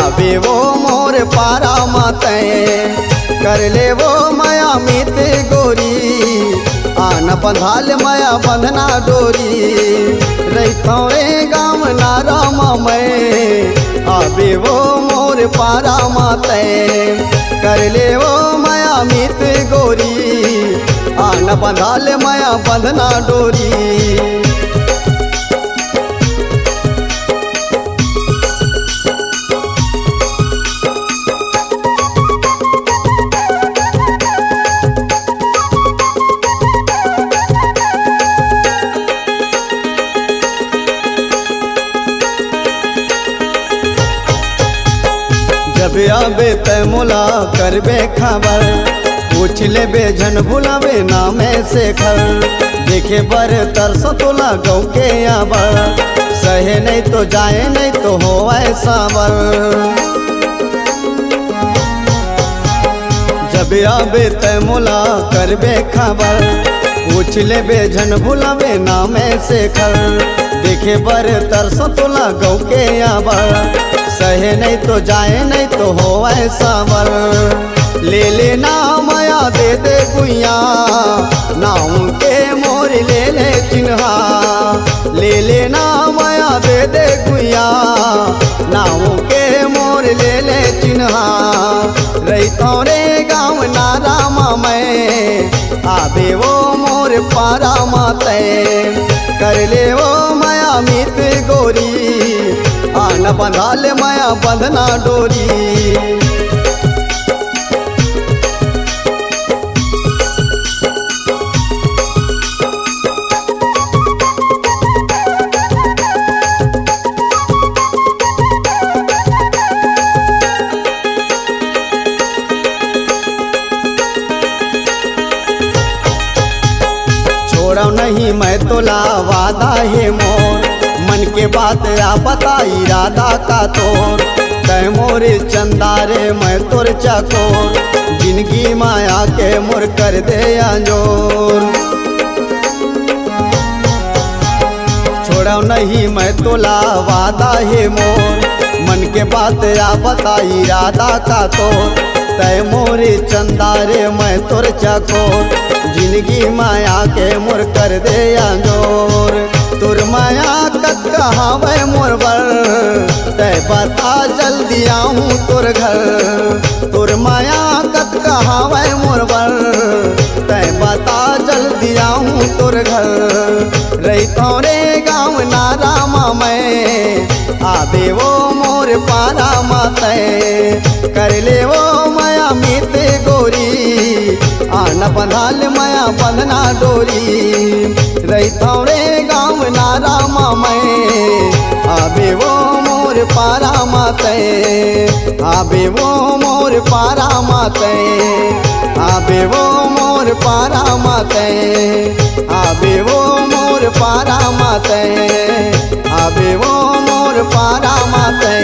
आवे वो मोर पारा माते कर ले वो माया मित गोरी आन बंधाल माया बंधना डोरी रहता रे गाँव नारा मैं आवे वो मोर पारा माते कर ले वो माया मित गोरी आन बंधाल माया बंधना डोरी। जब आबे तय मुला करबे खबर पूछ ले बेझन भुलावे नामे से खर देखे बर तरस तोला गौ के आबर सहे नहीं तो जाए नहीं तो हो ऐसा बर। जब आबे तय मुला करबे खबर पूछ ले बेझन भुलावे नामे से खर देखे बर तरस तोला गौ के आबर सहे नहीं तो जाए नहीं तो हो ऐसा बर। ले लेना माया दे दे गुइया नाम के मोर ले ले चिन्हा ले लेना माया दे दे गुइया नाम के मोर ले ले चिन्हा रहता रे गाँव नारा मैं आवे वो मोर पारा माते कर ले वो माया मित गोरी आन बंधाल माया बंधना डोरी। छोड़ा नहीं मैं तोला वादा है मोर मन के बात आ बता इरादा का तोर तय मोरे चंदारे मैं तोर चकोर जिंदगी माया के मोर कर दे अंजोर। छोड़ा नहीं मैं तोला वादा है मोर मन के बात आ बता इरादा का तोर तय मोरे चंदारे मैं तोर चकोर जिंदगी माया के मोर कर दे अंजोर। तुर माया कत कहावे मोर बर तय बता जल्दी आऊँ तोर घर तुर माया कत कहावे मोर बर तय बता जल्दी आऊँ तोर घर रहता रे गाँव नारा मैं आवे वो मोर पारा माते कर ले वो माया मित गोरी आन बंधाल माया बंधना डोरी रहता रे गाँव नारा मैं आवे वो मोर पारा माते आवे वो मोर पारा माते आवे वो मोर पारा माते आवे वो मोर पारा माते आवे वो मोर पारा माते